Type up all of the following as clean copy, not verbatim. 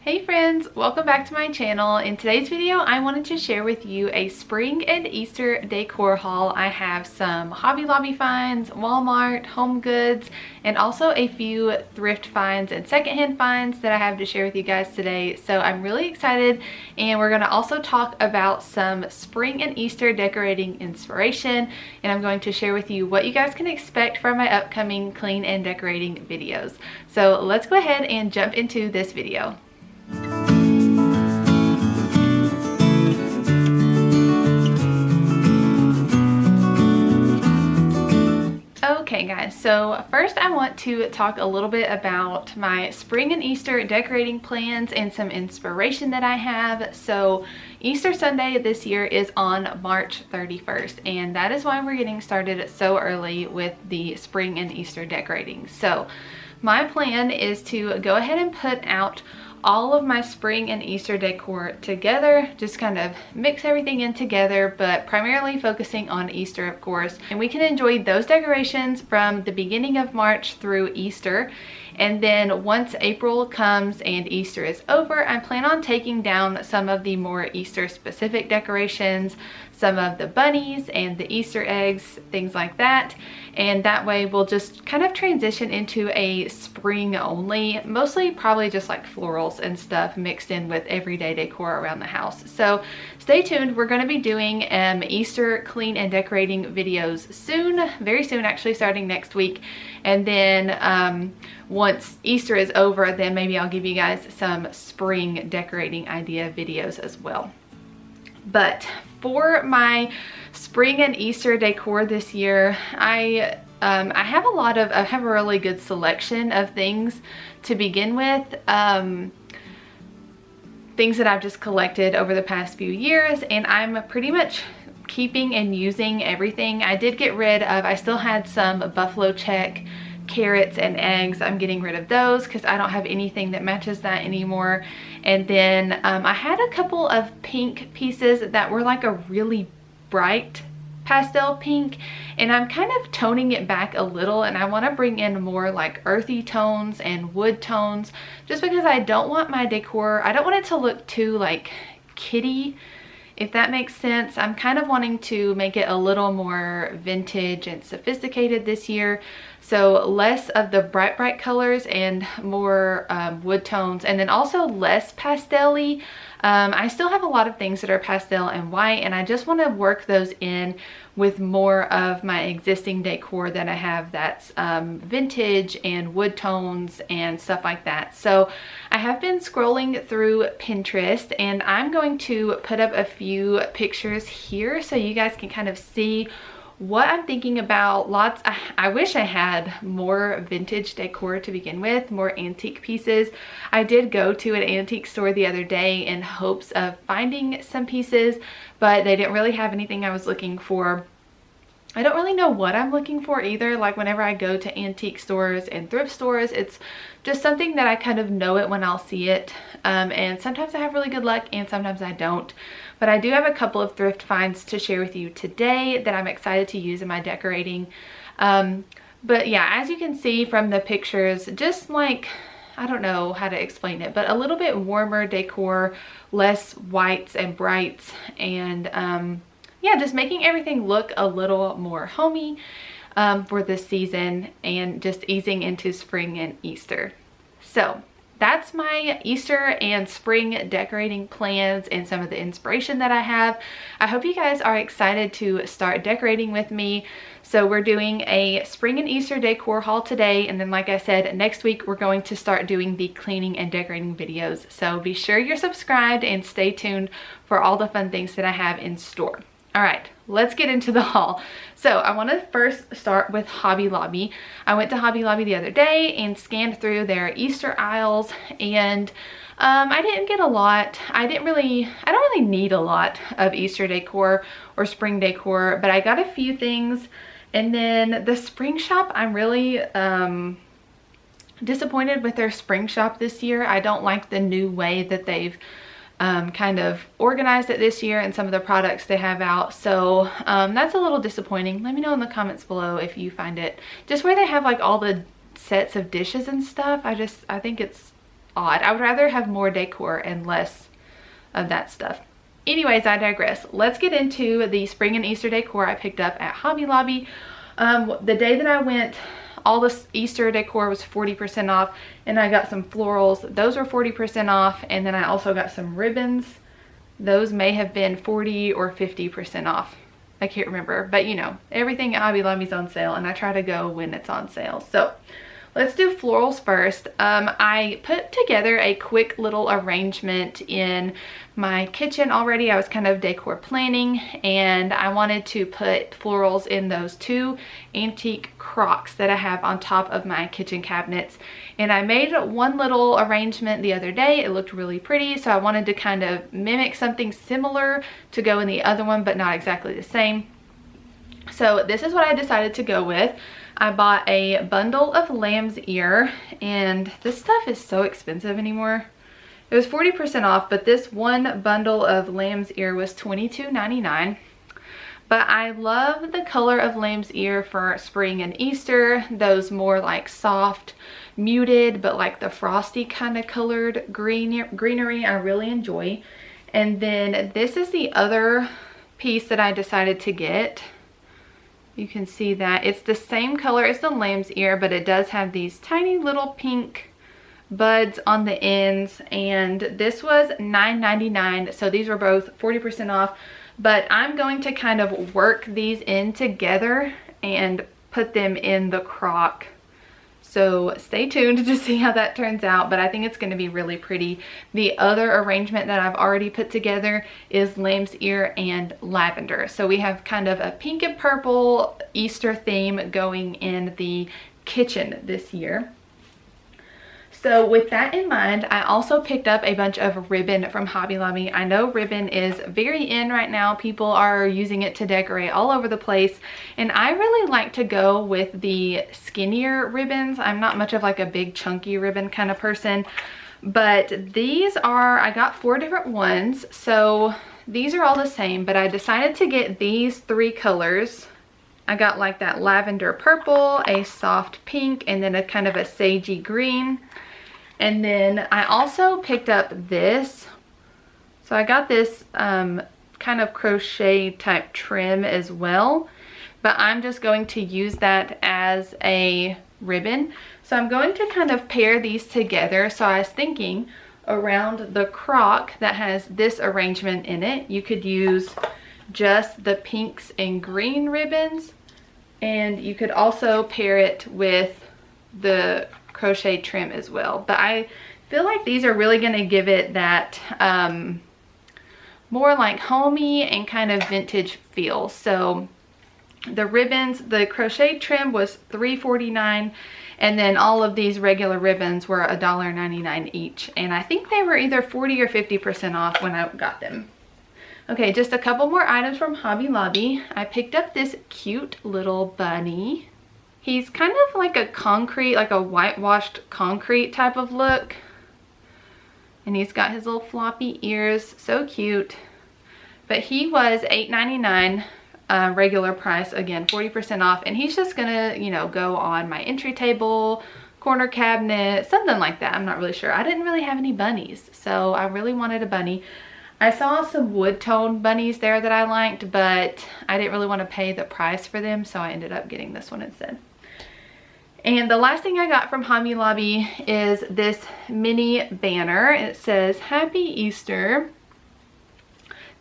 Hey friends, welcome back to my channel. In today's video, I wanted to share with you a spring and Easter decor haul. I have some Hobby Lobby finds, Walmart, Homegoods, and also a few thrift finds and secondhand finds that I have to share with you guys today. So I'm really excited, and we're going to also talk about some spring and Easter decorating inspiration, and I'm going to share with you what you guys can expect from my upcoming clean and decorating videos. So let's go ahead and jump into this video. Okay guys, so first I want to talk a little bit about my spring and Easter decorating plans and some inspiration that I have. So Easter Sunday this year is on March 31st, and that is why we're getting started so early with the spring and Easter decorating. So my plan is to go ahead and put out all of my spring and Easter decor together, just kind of mix everything in together, but primarily focusing on Easter, of course. And we can enjoy those decorations from the beginning of March through Easter. And then once April comes and Easter is over, I plan on taking down some of the more Easter specific decorations, some of the bunnies and the Easter eggs, things like that. And that way we'll just kind of transition into a spring only, mostly probably just like florals and stuff mixed in with everyday decor around the house. So stay tuned. We're going to be doing Easter clean and decorating videos soon, very soon, actually starting next week. And then once Easter is over, then maybe I'll give you guys some spring decorating idea videos as well. But for my spring and Easter decor this year, I have a really good selection of things to begin with. Things that I've just collected over the past few years, and I'm pretty much keeping and using everything. I did get rid of, I still had some buffalo check carrots and eggs. I'm getting rid of those because I don't have anything that matches that anymore. And then I had a couple of pink pieces that were like a really bright pastel pink, and I'm kind of toning it back a little, and I want to bring in more like earthy tones and wood tones, just because I don't want my decor, I don't want it to look too like kitty, if that makes sense. I'm kind of wanting to make it a little more vintage and sophisticated this year. So less of the bright colors and more wood tones, and then also less pastel-y. I still have a lot of things that are pastel and white, and I just want to work those in with more of my existing decor that I have that's vintage and wood tones and stuff like that. So I have been scrolling through Pinterest, and I'm going to put up a few pictures here so you guys can kind of see what I'm thinking about. I wish I had more vintage decor to begin with, more antique pieces. I did go to an antique store the other day in hopes of finding some pieces, but they didn't really have anything I was looking for. I don't really know what I'm looking for either. Like whenever I go to antique stores and thrift stores, it's just something that I kind of know it when I'll see it. And sometimes I have really good luck and sometimes I don't. But I do have a couple of thrift finds to share with you today that I'm excited to use in my decorating. But yeah, as you can see from the pictures, just like, I don't know how to explain it, but a little bit warmer decor, less whites and brights, and yeah, just making everything look a little more homey for this season, and just easing into spring and Easter. So that's my Easter and spring decorating plans and some of the inspiration that I have. I hope you guys are excited to start decorating with me. So we're doing a spring and Easter decor haul today, and then like I said, next week we're going to start doing the cleaning and decorating videos. So be sure you're subscribed and stay tuned for all the fun things that I have in store. All right, let's get into the haul. So I want to first start with Hobby Lobby. I went to Hobby Lobby the other day and scanned through their Easter aisles, and I didn't get a lot. I don't really need a lot of Easter decor or spring decor, but I got a few things. And then the spring shop, I'm really disappointed with their spring shop this year. I don't like the new way that they've kind of organized it this year and some of the products they have out. So that's a little disappointing. Let me know in the comments below if you find it, just where they have like all the sets of dishes and stuff. I think it's odd. I would rather have more decor and less of that stuff. Anyways, I digress. Let's get into the spring and Easter decor I picked up at Hobby Lobby. The day that I went, all this Easter decor was 40% off, and I got some florals. Those were 40% off, and then I also got some ribbons. Those may have been 40 or 50% off. I can't remember, but you know, everything at Hobby Lobby's on sale, and I try to go when it's on sale. So let's do florals first. I put together a quick little arrangement in my kitchen already. I was kind of decor planning, and I wanted to put florals in those two antique crocks that I have on top of my kitchen cabinets. And I made one little arrangement the other day. It looked really pretty, so I wanted to kind of mimic something similar to go in the other one, but not exactly the same. So this is what I decided to go with. I bought a bundle of lamb's ear, and this stuff is so expensive anymore. It was 40% off, but this one bundle of lamb's ear was $22.99. But I love the color of lamb's ear for spring and Easter. Those more like soft, muted, but like the frosty kind of colored greenery I really enjoy. And then this is the other piece that I decided to get. You can see that it's the same color as the lamb's ear, but it does have these tiny little pink buds on the ends, and this was $9.99, so these were both 40% off. But I'm going to kind of work these in together and put them in the crock, so stay tuned to see how that turns out. But I think it's going to be really pretty. The other arrangement that I've already put together is lamb's ear and lavender, so we have kind of a pink and purple Easter theme going in the kitchen this year. So with that in mind, I also picked up a bunch of ribbon from Hobby Lobby. I know ribbon is very in right now. People are using it to decorate all over the place. And I really like to go with the skinnier ribbons. I'm not much of like a big chunky ribbon kind of person. But these are, I got 4 different ones. So these are all the same, but I decided to get these 3 colors. I got like that lavender purple, a soft pink, and then a kind of a sagey green. And then I also picked up this. So I got this kind of crochet type trim as well, but I'm just going to use that as a ribbon. So I'm going to kind of pair these together. So I was thinking around the crock that has this arrangement in it, you could use just the pinks and green ribbons, and you could also pair it with the crochet trim as well. But I feel like these are really going to give it that more like homey and kind of vintage feel. So the ribbons, the crochet trim was $3.49, and then all of these regular ribbons were $1.99 each, and I think they were either 40 or 50% off when I got them. Okay, just a couple more items from Hobby Lobby. I picked up this cute little bunny. He's kind of like a concrete, like a whitewashed concrete type of look. And he's got his little floppy ears, so cute. But he was $8.99 regular price, again 40% off. And he's just gonna, you know, go on my entry table, corner cabinet, something like that. I'm not really sure. I didn't really have any bunnies, so I really wanted a bunny. I saw some wood tone bunnies there that I liked, but I didn't really want to pay the price for them, so I ended up getting this one instead. And the last thing I got from Hobby Lobby is this mini banner. It says Happy Easter.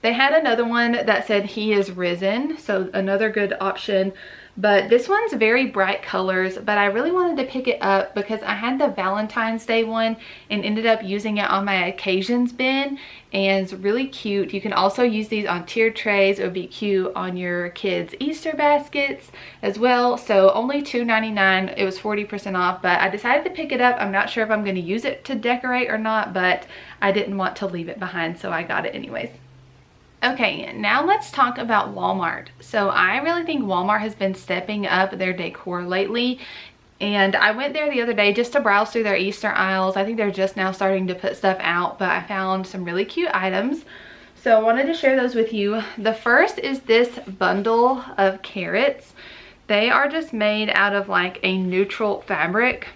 They had another one that said He is Risen, so another good option. But this one's very bright colors, but I really wanted to pick it up because I had the Valentine's Day one and ended up using it on my occasions bin, and it's really cute. You can also use these on tiered trays. It would be cute on your kids' Easter baskets as well. So only $2.99. It was 40% off, but I decided to pick it up. I'm not sure if I'm going to use it to decorate or not, but I didn't want to leave it behind, so I got it anyways. Okay, now let's talk about Walmart. So I really think Walmart has been stepping up their decor lately. And I went there the other day just to browse through their Easter aisles. I think they're just now starting to put stuff out, but I found some really cute items. So I wanted to share those with you. The first is this bundle of carrots. They are just made out of like a neutral fabric.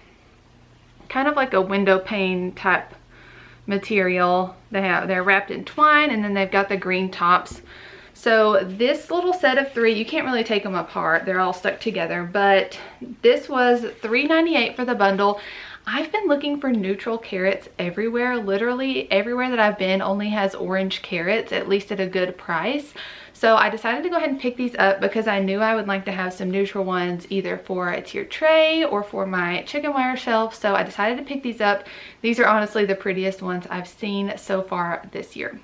kind of like a window pane type material. They're wrapped in twine, and then they've got the green tops. So this little set of 3, you can't really take them apart. They're all stuck together, but this was $3.98 for the bundle. I've been looking for neutral carrots everywhere. Literally everywhere that I've been only has orange carrots, at least at a good price. So I decided to go ahead and pick these up because I knew I would like to have some neutral ones either for a tiered tray or for my chicken wire shelf. So I decided to pick these up. These are honestly the prettiest ones I've seen so far this year.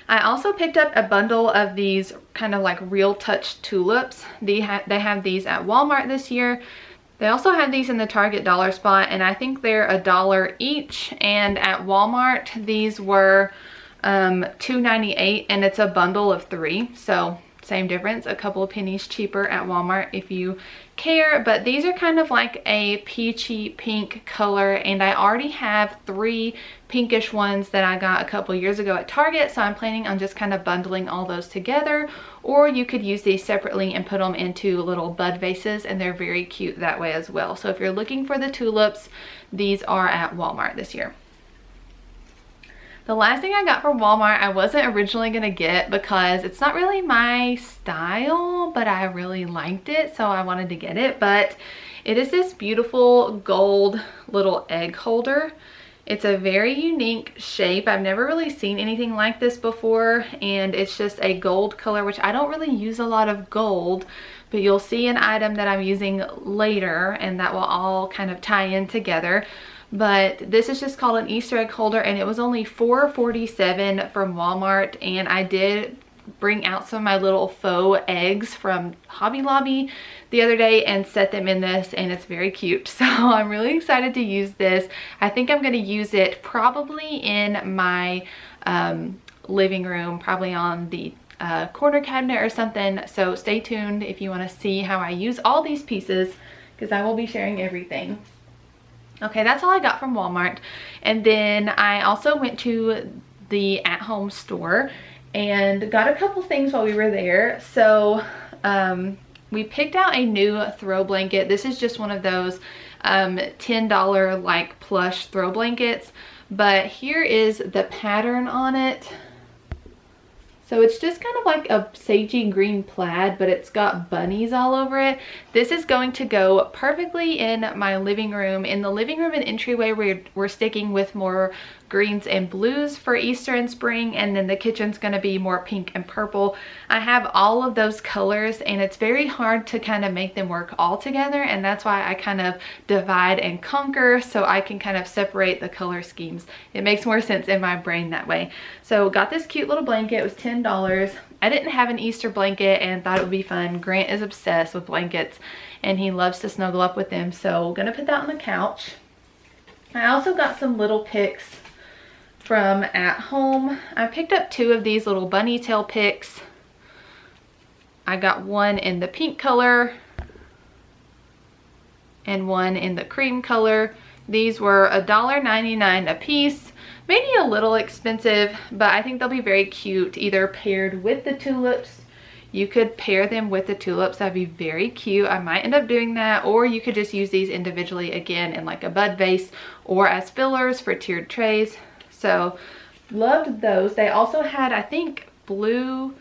I also picked up a bundle of these kind of like real touch tulips. They have these at Walmart this year. They also have these in the Target dollar spot, and I think they're $1 each. And at Walmart, these were $2.98, and it's a bundle of 3. So same difference, a couple of pennies cheaper at Walmart if you care. But these are kind of like a peachy pink color, and I already have 3 pinkish ones that I got a couple years ago at Target, so I'm planning on just kind of bundling all those together. Or you could use these separately and put them into little bud vases, and they're very cute that way as well. So if you're looking for the tulips, these are at Walmart this year. The last thing I got from Walmart I wasn't originally going to get because it's not really my style, but I really liked it, so I wanted to get it. But it is this beautiful gold little egg holder. It's a very unique shape. I've never really seen anything like this before, and it's just a gold color, which I don't really use a lot of gold, but you'll see an item that I'm using later and that will all kind of tie in together. But this is just called an Easter egg holder, and it was only $4.47 from Walmart. And I did bring out some of my little faux eggs from Hobby Lobby the other day and set them in this, and it's very cute. So I'm really excited to use this. I think I'm going to use it probably in my living room, probably on the corner cabinet or something. So stay tuned if you want to see how I use all these pieces, because I will be sharing everything. Okay, that's all I got from Walmart. And then I also went to the at-home store and got a couple things while we were there. So we picked out a new throw blanket. This is just one of those $10 like plush throw blankets, but here is the pattern on it. So it's just kind of like a sagey green plaid, but it's got bunnies all over it. This is going to go perfectly in my living room. In the living room and entryway, we're sticking with more greens and blues for Easter and spring, and then the kitchen's going to be more pink and purple. I have all of those colors, and it's very hard to kind of make them work all together, and that's why I kind of divide and conquer, so I can kind of separate the color schemes. It makes more sense in my brain that way. So got this cute little blanket. It was $10. I didn't have an Easter blanket and thought it would be fun. Grant is obsessed with blankets and he loves to snuggle up with them, so I'm gonna put that on the couch. I also got some little picks from At Home. I picked up 2 of these little bunny tail picks. I got one in the pink color and one in the cream color. These were $1.99 a piece. Maybe a little expensive, but I think they'll be very cute either paired with the tulips. You could pair them with the tulips. That'd be very cute. I might end up doing that, or you could just use these individually again in like a bud vase or as fillers for tiered trays. So loved those. They also had, I think, blue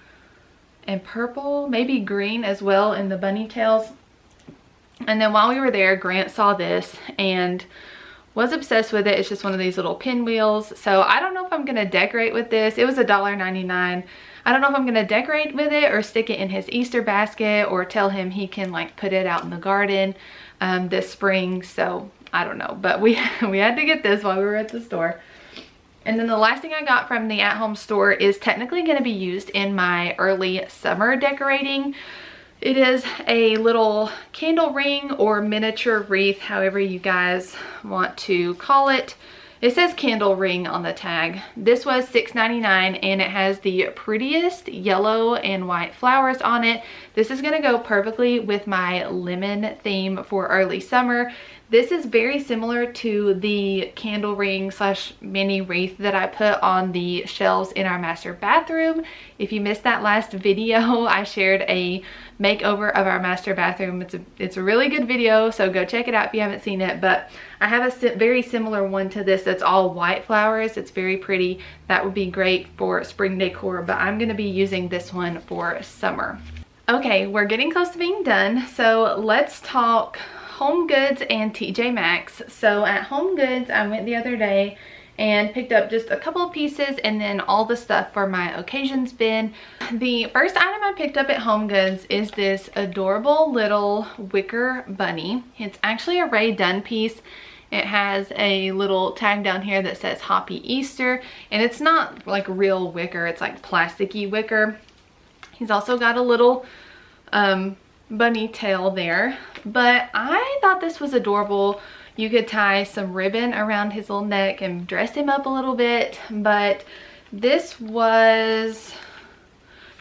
and purple, maybe green as well in the bunny tails. And then while we were there, Grant saw this and was obsessed with it. It's just one of these little pinwheels. So I don't know if I'm gonna decorate with this. It was $1.99. I don't know if I'm gonna decorate with it or stick it in his Easter basket or tell him he can like put it out in the garden this spring. So I don't know, but we had to get this while we were at the store. And then the last thing I got from the At Home store is technically going to be used in my early summer decorating. It is a little candle ring or miniature wreath, however you guys want to call it. It says candle ring on the tag. This was $6.99 and it has the prettiest yellow and white flowers on it. This is going to go perfectly with my lemon theme for early summer. This is very similar to the candle ring slash mini wreath that I put on the shelves in our master bathroom. If you missed that last video, I shared a makeover of our master bathroom. It's a really good video, so go check it out if you haven't seen it. But I have a very similar one to this that's all white flowers. It's very pretty. That would be great for spring decor, but I'm going to be using this one for summer. Okay, we're getting close to being done, so let's talk Homegoods and TJ Maxx. So at Homegoods, I went the other day and picked up just a couple of pieces and then all the stuff for my occasions bin. The first item I picked up at Homegoods is this adorable little wicker bunny. It's actually a Rae Dunn piece. It has a little tag down here that says Happy Easter, and it's not like real wicker, it's like plasticky wicker. He's also got a little bunny tail there, but I thought this was adorable. You could tie some ribbon around his little neck and dress him up a little bit, but this was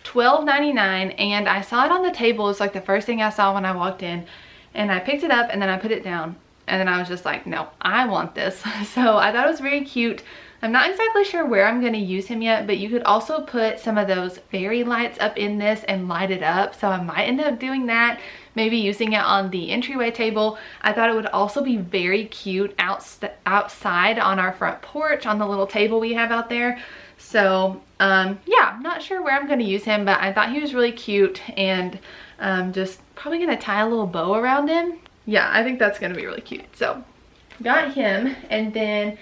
$12.99 and I saw it on the table. It's like the first thing I saw when I walked in, and I picked it up and then I put it down and then I was just like, no, I want this. So I thought it was very cute. I'm not exactly sure where I'm going to use him yet, but you could also put some of those fairy lights up in this and light it up. So I might end up doing that, maybe using it on the entryway table. I thought it would also be very cute outside on our front porch on the little table we have out there. So yeah, I'm not sure where I'm going to use him, but I thought he was really cute, and just probably going to tie a little bow around him. Yeah, I think that's going to be really cute. So got him, and then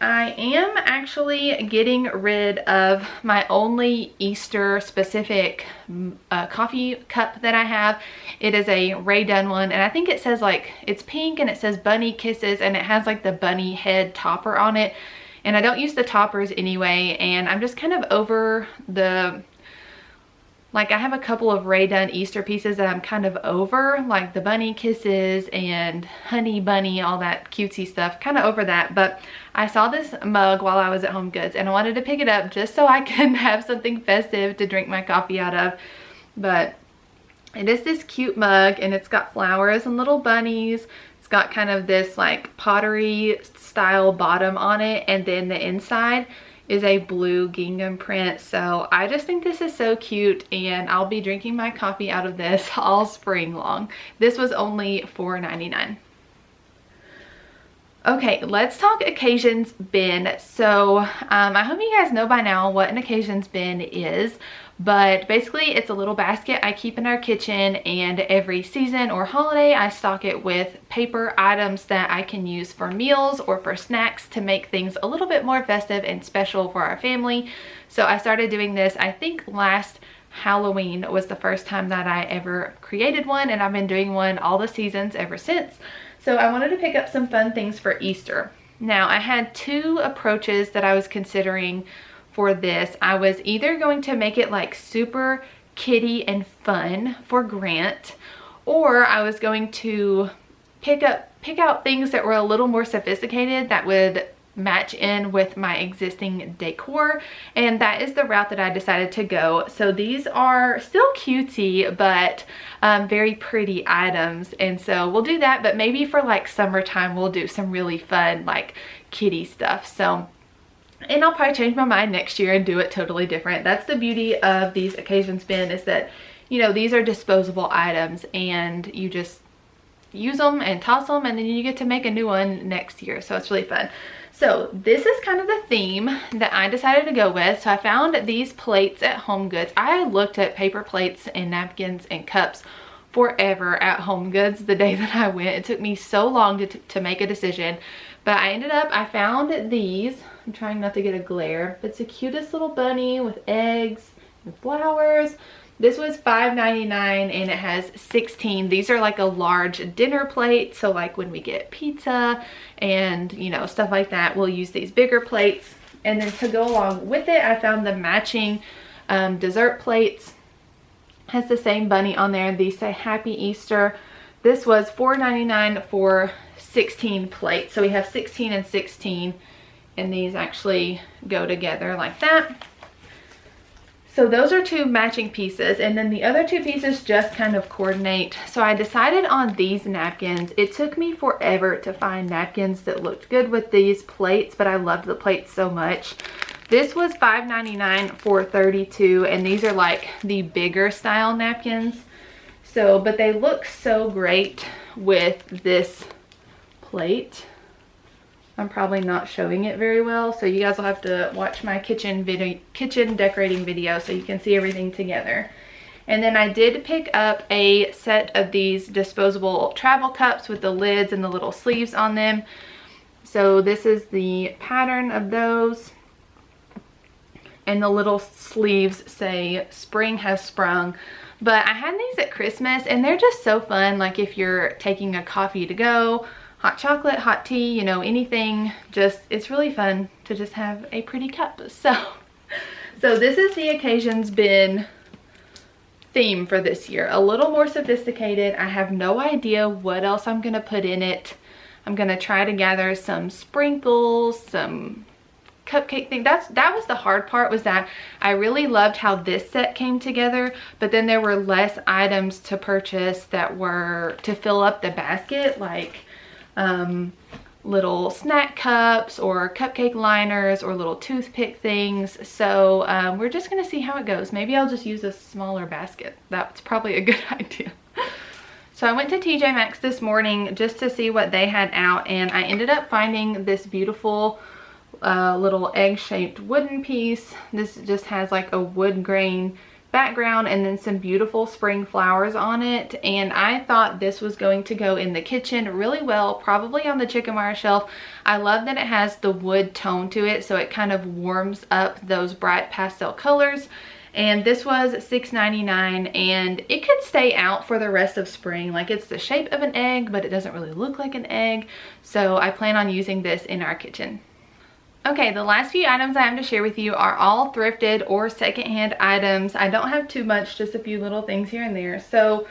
I am actually getting rid of my only Easter specific coffee cup that I have. It is a Rae Dunn one, and I think it says like, it's pink and it says bunny kisses, and it has like the bunny head topper on it. And I don't use the toppers anyway, and I'm just kind of over the, like I have a couple of Rae Dunn Easter pieces that I'm kind of over, like the bunny kisses and honey bunny, all that cutesy stuff, kind of over that. But I saw this mug while I was at Homegoods and I wanted to pick it up just so I can have something festive to drink my coffee out of. But it is this cute mug, and it's got flowers and little bunnies. It's got kind of this like pottery style bottom on it, and then the inside is a blue gingham print. So I just think this is so cute, and I'll be drinking my coffee out of this all spring long. This was only $4.99. Okay, let's talk occasions bin. So I hope you guys know by now what an occasions bin is, but basically it's a little basket I keep in our kitchen, and every season or holiday I stock it with paper items that I can use for meals or for snacks to make things a little bit more festive and special for our family. So I started doing this, I think last Halloween was the first time that I ever created one, and I've been doing one all the seasons ever since. So I wanted to pick up some fun things for Easter. Now I had two approaches that I was considering for this. I was either going to make it like super kitty and fun for Grant, or I was going to pick out things that were a little more sophisticated that would match in with my existing decor, and that is the route that I decided to go. So these are still cutesy, but very pretty items, and so we'll do that, but maybe for like summertime we'll do some really fun like kitty stuff. So, and I'll probably change my mind next year and do it totally different. That's the beauty of these occasions bin, is that, you know, these are disposable items and you just use them and toss them, and then you get to make a new one next year. So it's really fun. So this is kind of the theme that I decided to go with. So I found these plates at Homegoods. I looked at paper plates and napkins and cups forever at Homegoods the day that I went. It took me so long to make a decision, but I found these. I'm trying not to get a glare, but it's the cutest little bunny with eggs and flowers. This was $5.99 and it has 16. These are like a large dinner plate, so like when we get pizza and, you know, stuff like that, we'll use these bigger plates. And then to go along with it, I found the matching dessert plates. Has the same bunny on there. These say Happy Easter. This was $4.99 for 16 plates. So we have 16 and 16, and these actually go together like that. So those are 2 matching pieces, and then the other 2 pieces just kind of coordinate. So I decided on these napkins. It took me forever to find napkins that looked good with these plates, but I loved the plates so much. This was $5.99 for 32, and these are like the bigger style napkins. So, but they look so great with this plate. I'm probably not showing it very well, so you guys will have to watch my kitchen decorating video so you can see everything together. And then I did pick up a set of these disposable travel cups with the lids and the little sleeves on them. So this is the pattern of those. And the little sleeves say spring has sprung. But I had these at Christmas and they're just so fun. Like if you're taking a coffee to go, hot chocolate, hot tea, you know, anything, just, it's really fun to just have a pretty cup. So this is the Occasion's Bin theme for this year. A little more sophisticated. I have no idea what else I'm gonna put in it. I'm gonna try to gather some sprinkles, some cupcake thing. That was the hard part, was that I really loved how this set came together, but then there were less items to purchase that were to fill up the basket, like little snack cups or cupcake liners or little toothpick things. So we're just gonna see how it goes. Maybe I'll just use a smaller basket. That's probably a good idea. So I went to TJ Maxx this morning just to see what they had out, and I ended up finding this beautiful little egg-shaped wooden piece. This just has like a wood grain background and then some beautiful spring flowers on it, and I thought this was going to go in the kitchen really well, probably on the chicken wire shelf. I love that it has the wood tone to it, so it kind of warms up those bright pastel colors. And this was $6.99, and it could stay out for the rest of spring. Like, it's the shape of an egg, but it doesn't really look like an egg, so I plan on using this in our kitchen. Okay, the last few items I have to share with you are all thrifted or secondhand items. I don't have too much, just a few little things here and there. So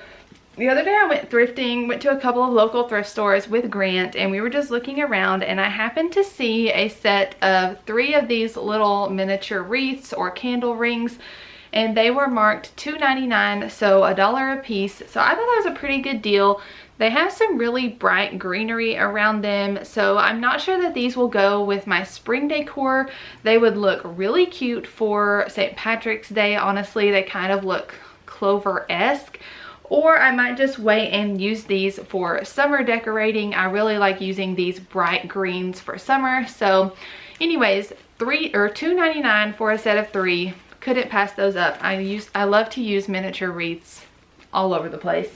the other day I went thrifting, went to a couple of local thrift stores with Grant, and we were just looking around, and I happened to see a set of 3 of these little miniature wreaths or candle rings, and they were marked $2.99, so $1 a piece. So I thought that was a pretty good deal. They have some really bright greenery around them, so I'm not sure that these will go with my spring decor. They would look really cute for St. Patrick's Day, honestly. They kind of look clover-esque. Or I might just wait and use these for summer decorating. I really like using these bright greens for summer. So anyways, $2.99 for a set of 3. Couldn't pass those up. I love to use miniature wreaths all over the place.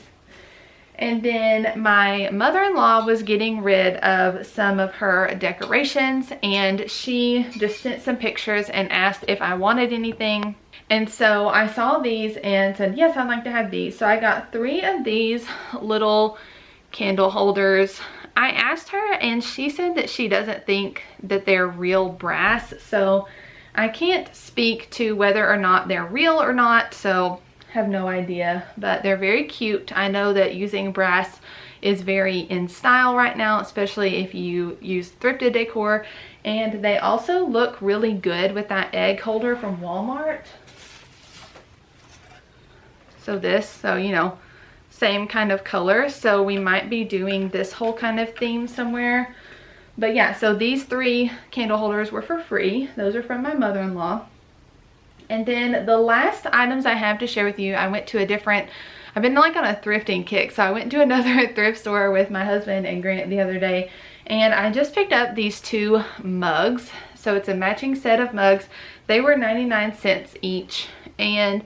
And then my mother-in-law was getting rid of some of her decorations, and she just sent some pictures and asked if I wanted anything. And so I saw these and said, yes, I'd like to have these. So I got 3 of these little candle holders. I asked her and she said that she doesn't think that they're real brass. So I can't speak to whether or not they're real or not. So have no idea, but they're very cute. I know that using brass is very in style right now, especially if you use thrifted decor, and they also look really good with that egg holder from Walmart. So you know, same kind of color, so we might be doing this whole kind of theme somewhere. But yeah, so these 3 candle holders were for free. Those are from my mother-in-law. And then the last items I have to share with you, I've been like on a thrifting kick. So I went to another thrift store with my husband and Grant the other day, and I just picked up these 2 mugs. So it's a matching set of mugs. They were 99 cents each, and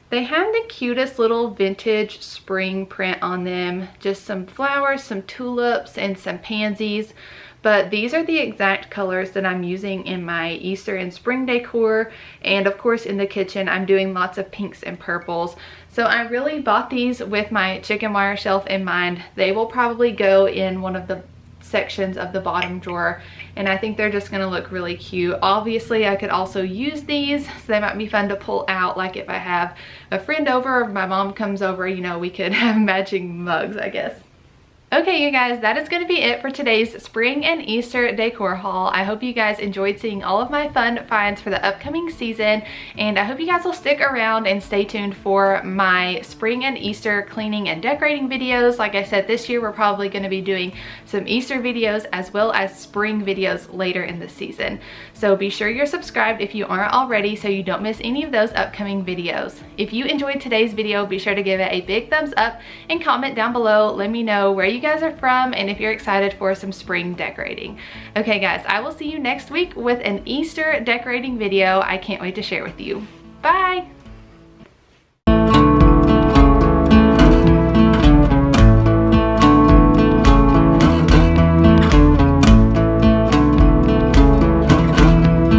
they have the cutest little vintage spring print on them. Just some flowers, some tulips, and some pansies. But these are the exact colors that I'm using in my Easter and spring decor. And of course in the kitchen, I'm doing lots of pinks and purples. So I really bought these with my chicken wire shelf in mind. They will probably go in one of the sections of the bottom drawer, and I think they're just gonna look really cute. Obviously I could also use these, so they might be fun to pull out, like if I have a friend over or my mom comes over, you know, we could have matching mugs, I guess. Okay, you guys, that is going to be it for today's spring and Easter decor haul. I hope you guys enjoyed seeing all of my fun finds for the upcoming season, and I hope you guys will stick around and stay tuned for my spring and Easter cleaning and decorating videos. Like I said, this year we're probably going to be doing some Easter videos as well as spring videos later in the season. So be sure you're subscribed if you aren't already so you don't miss any of those upcoming videos. If you enjoyed today's video, be sure to give it a big thumbs up and comment down below. Let me know where you guys are from and if you're excited for some spring decorating. Okay guys, I will see you next week with an Easter decorating video I can't wait to share with you. Bye!